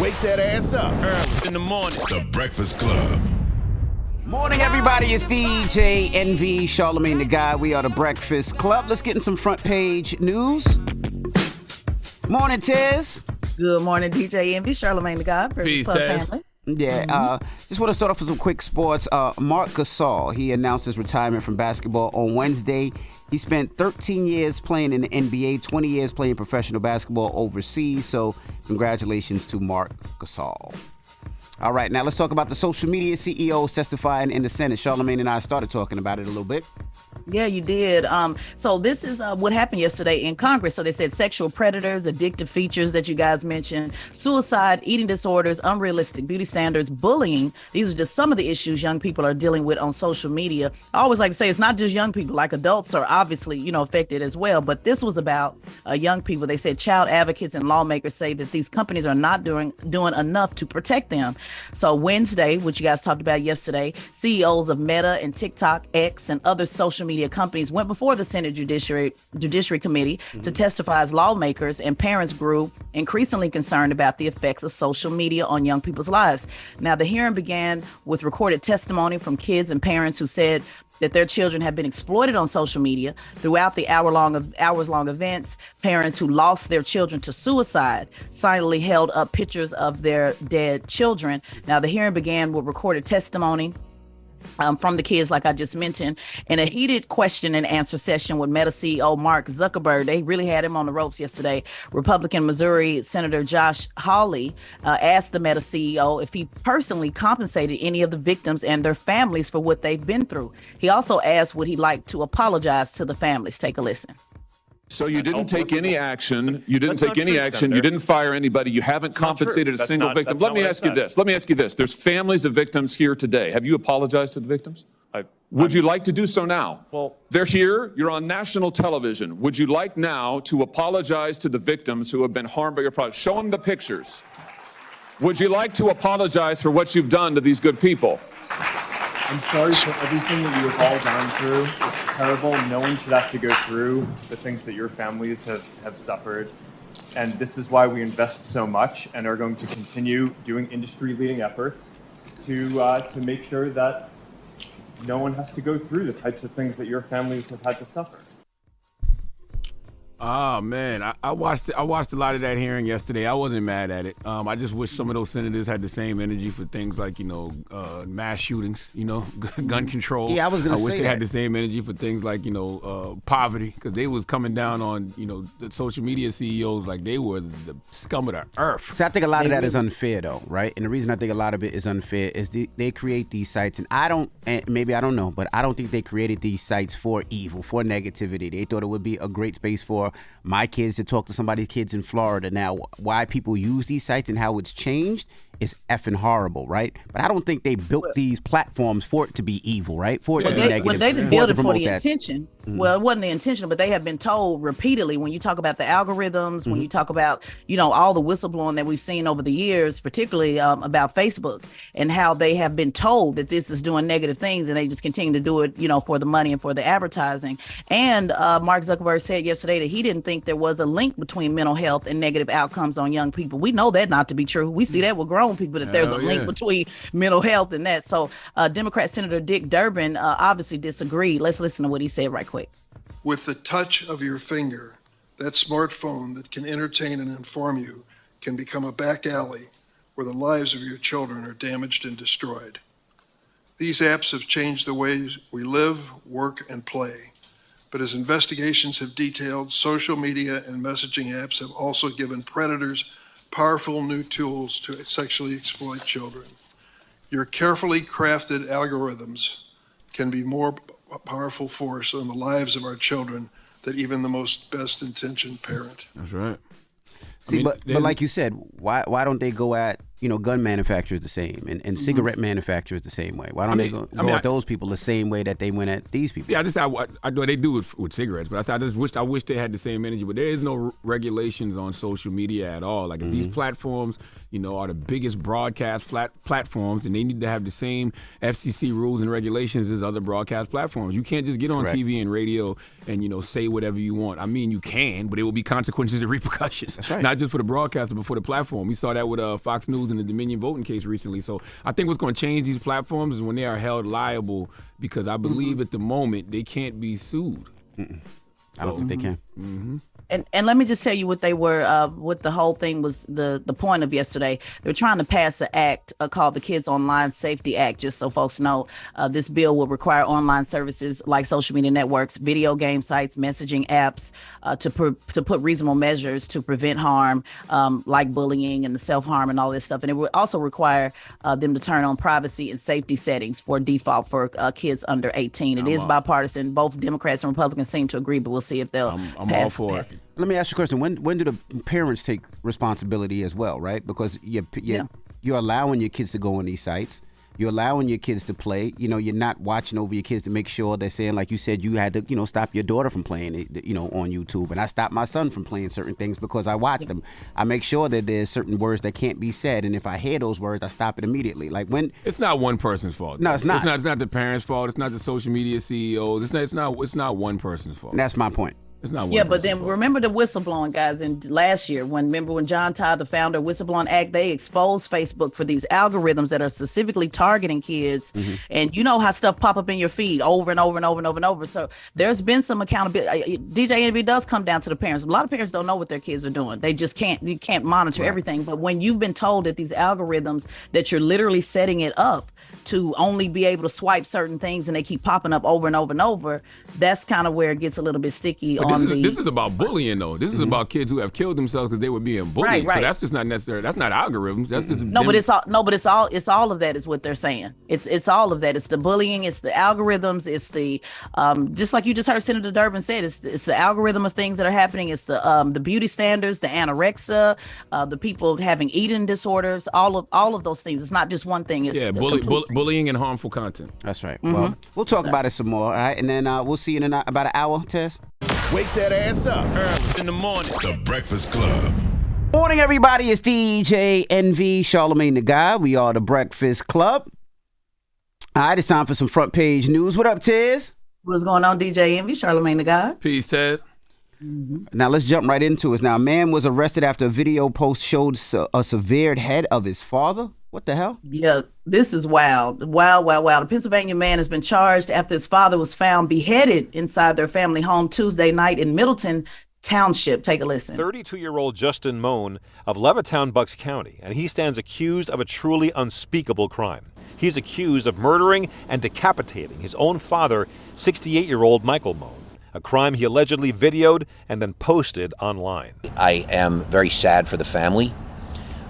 wake that ass up. Early in the morning. The Breakfast Club. Morning, everybody. It's DJ NV, Charlamagne the Guy. We are the Breakfast Club. Let's get in some front page news. Morning, Tiz. Good morning, DJ NV, Charlamagne the Guy. Breakfast Club family. Yeah, just want to start off with some quick sports. Marc Gasol, he announced his retirement from basketball on Wednesday. He spent 13 years playing in the NBA, 20 years playing professional basketball overseas. So congratulations to Marc Gasol. All right, now let's talk about the social media CEOs testifying in the Senate. Charlamagne and I started talking about it a little bit. Yeah, you did. So this is what happened yesterday in Congress. So they said sexual predators, addictive features that you guys mentioned, suicide, eating disorders, unrealistic beauty standards, bullying. These are just some of the issues young people are dealing with on social media. I always like to say it's not just young people, like adults are obviously, affected as well. But this was about young people. They said child advocates and lawmakers say that these companies are not doing enough to protect them. So Wednesday, which you guys talked about yesterday, CEOs of Meta and TikTok, X, and other social media companies went before the Senate Judiciary Committee to testify as lawmakers, and parents grew increasingly concerned about the effects of social media on young people's lives. Now, the hearing began with recorded testimony from kids and parents who said that their children have been exploited on social media throughout the hours-long events. Parents who lost their children to suicide silently held up pictures of their dead children. Now, the hearing began with recorded testimony from the kids, like I just mentioned, in a heated question and answer session with Meta CEO Mark Zuckerberg. They really had him on the ropes yesterday. Republican Missouri Senator Josh Hawley asked the Meta CEO if he personally compensated any of the victims and their families for what they've been through. He also asked would he like to apologize to the families. Take a listen. So you didn't take any action. You didn't That's take not any true, action. Senator. You didn't fire anybody. You haven't compensated a That's single not- victim. that's Let not me what I ask you said. this. Let me ask you this. There's families of victims here today. Have you apologized to the victims? Would you like to do so now? Well- They're here. You're on national television. Would you like now to apologize to the victims who have been harmed by your product? Show them the pictures. Would you like to apologize for what you've done to these good people? I'm sorry for everything that you have all gone through. It's terrible. No one should have to go through the things that your families have suffered. And this is why we invest so much and are going to continue doing industry-leading efforts to make sure that no one has to go through the types of things that your families have had to suffer. Oh man, I watched a lot of that hearing yesterday. I wasn't mad at it. I just wish some of those senators had the same energy for things like mass shootings, gun control. Yeah, I was gonna I wish say they that. had the same energy for things like poverty, because they was coming down on the social media CEOs like they were the scum of the earth. So I think a lot of that is unfair, though, right? And the reason I think a lot of it is unfair is they create these sites, and maybe I don't know, but I don't think they created these sites for evil, for negativity. They thought it would be a great space for my kids to talk to somebody's kids in Florida. Now, why people use these sites and how it's changed is effing horrible, right? But I don't think they built these platforms for it to be evil, right? For it to be negative. Well, they didn't for build to it for promote the that. intention. Well, it wasn't the intention, but they have been told repeatedly when you talk about the algorithms, when you talk about, all the whistleblowing that we've seen over the years, particularly about Facebook, and how they have been told that this is doing negative things, and they just continue to do it, for the money and for the advertising. And Mark Zuckerberg said yesterday that he didn't think there was a link between mental health and negative outcomes on young people. We know that not to be true. We see that with grown people, that there's a link between mental health and that. So Democrat Senator Dick Durbin obviously disagreed. Let's listen to what he said right quick. With the touch of your finger, that smartphone that can entertain and inform you can become a back alley where the lives of your children are damaged and destroyed. These apps have changed the ways we live, work, and play. But as investigations have detailed, social media and messaging apps have also given predators powerful new tools to sexually exploit children. Your carefully crafted algorithms can be more powerful force on the lives of our children than even the most best-intentioned parent. That's right. See, but like you said, why don't they go at gun manufacturers the same and cigarette manufacturers the same way? Why don't they go at those people the same way that they went at these people? Yeah, I know they do with cigarettes, but I wish they had the same energy. But there is no regulations on social media at all. Like if these platforms, are the biggest broadcast platforms, and they need to have the same FCC rules and regulations as other broadcast platforms. You can't just get on TV and radio and say whatever you want. I mean, you can, but it will be consequences and repercussions. That's right. Not just for the broadcaster, but for the platform. We saw that with Fox News and the Dominion voting case recently. So I think what's going to change these platforms is when they are held liable, because I believe at the moment they can't be sued. I don't think they can. And let me just tell you what they were, what the whole thing was, the point of yesterday. They were trying to pass an act called the Kids Online Safety Act, just so folks know. This bill will require online services like social media networks, video game sites, messaging apps to put reasonable measures to prevent harm, like bullying and the self-harm and all this stuff. And it would also require them to turn on privacy and safety settings for default for kids under 18. It is bipartisan. Both Democrats and Republicans seem to agree, but we'll see if they'll I'm all for it. Let me ask you a question. When do the parents take responsibility as well, right? Because you're allowing your kids to go on these sites. You're allowing your kids to play. You're not watching over your kids to make sure they're saying, like you said, you had to, stop your daughter from playing it, on YouTube. And I stopped my son from playing certain things because I watched them. I make sure that there's certain words that can't be said. And if I hear those words, I stop it immediately. Like when it's not one person's fault. No, it's not. It's not the parents' fault. It's not the social media CEOs. It's not one person's fault. And that's my point. It's not yeah, but then remember the whistleblowing, guys. In last year, when John Todd, the founder of Whistleblowing Act, they exposed Facebook for these algorithms that are specifically targeting kids, and you know how stuff pop up in your feed over and over and over and over and over. So there's been some accountability. DJ Envy does come down to the parents. A lot of parents don't know what their kids are doing. They just you can't monitor everything. But when you've been told that these algorithms, that you're literally setting it up to only be able to swipe certain things and they keep popping up over and over and over, that's kind of where it gets a little bit sticky. This is about bullying, though. This is about kids who have killed themselves because they were being bullied. Right. So that's just not necessary. That's not algorithms. That's just it's all of that is what they're saying. It's all of that. It's the bullying. It's the algorithms. It's the just like you just heard Senator Durbin said. It's the algorithm of things that are happening. It's the beauty standards, the anorexia, the people having eating disorders. All of those things. It's not just one thing. It's bullying and harmful content. That's right. Well, we'll talk about it some more, all right? And then we'll see you in about an hour, Tess. Wake that ass up. Early in the morning. The Breakfast Club. Morning, everybody. It's DJ NV, Charlamagne the Guy. We are the Breakfast Club. All right, it's time for some front page news. What up, Tez? What's going on, DJ Envy, Charlamagne the Guy? Peace, Tez. Now, let's jump right into it. Now, a man was arrested after a video post showed a severed head of his father. What the hell? Yeah, this is wild. Wow. A Pennsylvania man has been charged after his father was found beheaded inside their family home Tuesday night in Middleton Township. Take a listen. 32-year-old Justin Moan of Levittown, Bucks County, and he stands accused of a truly unspeakable crime. He's accused of murdering and decapitating his own father, 68-year-old Michael Moan, a crime he allegedly videoed and then posted online. I am very sad for the family.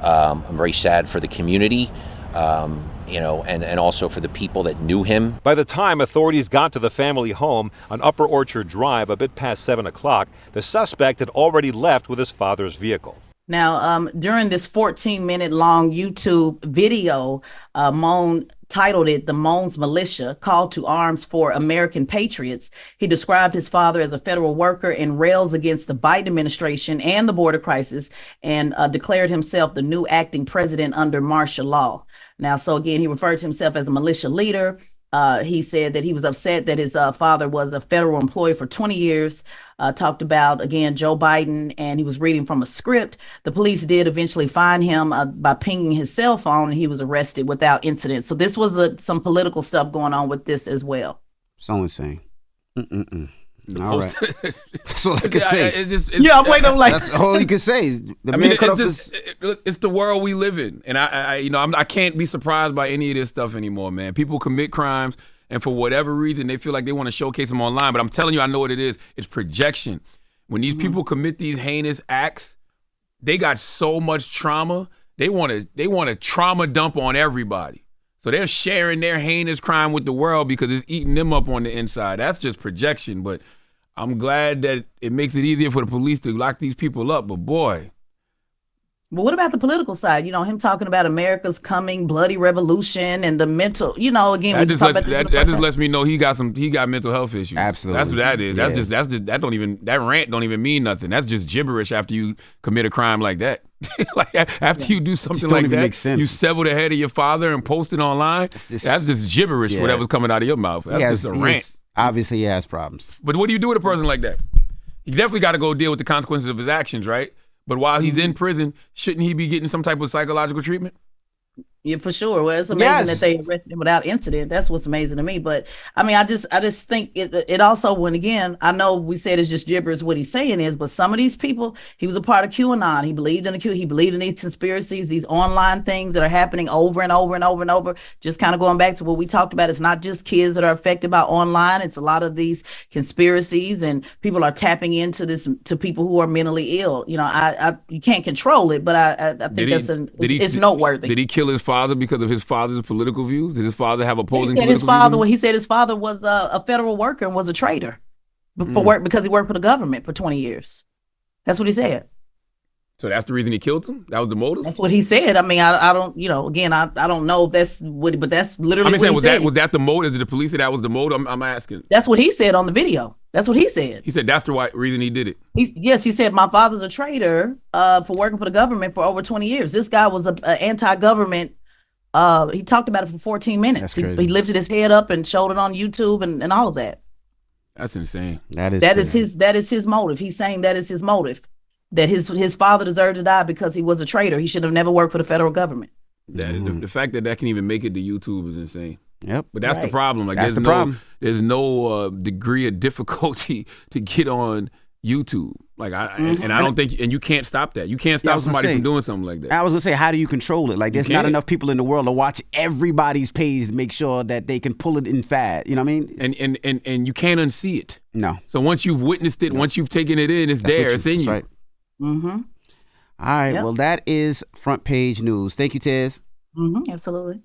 I'm very sad for the community, and also for the people that knew him. By the time authorities got to the family home on Upper Orchard Drive a bit past 7 o'clock, the suspect had already left with his father's vehicle. Now, during this 14-minute long YouTube video, Moan titled it "The Moan's Militia: Call to Arms for American Patriots." He described his father as a federal worker and rails against the Biden administration and the border crisis, and declared himself the new acting president under martial law. Now, so again, he referred to himself as a militia leader. He said that he was upset that his father was a federal employee for 20 years. Talked about, again, Joe Biden, and he was reading from a script. The police did eventually find him by pinging his cell phone, and he was arrested without incident. So this was some political stuff going on with this as well. So insane. All right. That's all I can say. I'm waiting. I'm like, that's all you can say. It's the world we live in, and I can't be surprised by any of this stuff anymore, man. People commit crimes, and for whatever reason, they feel like they want to showcase them online. But I'm telling you, I know what it is. It's projection. When these people commit these heinous acts, they got so much trauma. They want to trauma dump on everybody. So they're sharing their heinous crime with the world because it's eating them up on the inside. That's just projection. But I'm glad that it makes it easier for the police to lock these people up. But boy, But what about the political side? Him talking about America's coming bloody revolution and the mental, again, that just lets me know he got mental health issues. Absolutely. That's what that is. That rant don't even mean nothing. That's just gibberish after you commit a crime like that. Like after you do something like that, you sever the head of your father and post it online. That's just gibberish, whatever's coming out of your mouth. That's just a rant. Obviously, he has problems. But what do you do with a person like that? He definitely got to go deal with the consequences of his actions, right? But while he's in prison, shouldn't he be getting some type of psychological treatment? Yeah, for sure. Well, it's amazing that they arrested him without incident. That's what's amazing to me. But I mean, I just think it also, when again, I know we said it's just gibberish what he's saying is, but some of these people, he was a part of QAnon. He believed in he believed in these conspiracies, these online things that are happening over and over and over and over. Just kind of going back to what we talked about, it's not just kids that are affected by online. It's a lot of these conspiracies, and people are tapping into this to people who are mentally ill. You can't control it, but I think it's noteworthy. Did he kill his father because of his father's political views? Did his father have opposing political views? He said his father was a federal worker and was a traitor because he worked for the government for 20 years. That's what he said. So that's the reason he killed him? That was the motive? That's what he said. I mean, I don't, again, I don't know if that's what, but that's literally what he said. Was that the motive? Did the police say that was the motive? I'm asking. That's what he said on the video. That's what he said. He said that's the reason he did it. He said, my father's a traitor for working for the government for over 20 years. This guy was an anti-government. He talked about it for 14 minutes. He lifted his head up and showed it on YouTube and all of that. That's insane. That is his motive. He's saying that is his motive. That his father deserved to die because he was a traitor. He should have never worked for the federal government. The fact that can even make it to YouTube is insane. Yep. But that's the problem. Like, there's no degree of difficulty to get on YouTube. Like and I don't think, and you can't stop that. You can't stop somebody from doing something like that. I was gonna say, how do you control it? Like, there's not enough people in the world to watch everybody's page to make sure that they can pull it in fast. You know what I mean? And you can't unsee it. No. So once you've witnessed it, once you've taken it in, it's in you. Right. Mm-hmm. All right. Yep. Well, that is Front Page News. Thank you, Tez. Mm-hmm. Absolutely.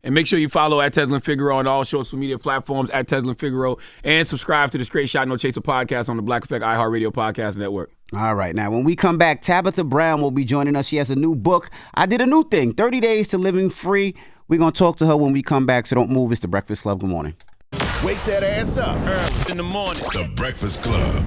And make sure you follow at Tezlin Figaro on all social media platforms at Tezlin Figaro, and subscribe to the Straight Shot No Chaser podcast on the Black Effect iHeartRadio Podcast Network. All right. Now, when we come back, Tabitha Brown will be joining us. She has a new book. I did a new thing, 30 Days to Living Free. We're going to talk to her when we come back, so don't move. It's The Breakfast Club. Good morning. Wake that ass up. Early in the morning. The Breakfast Club.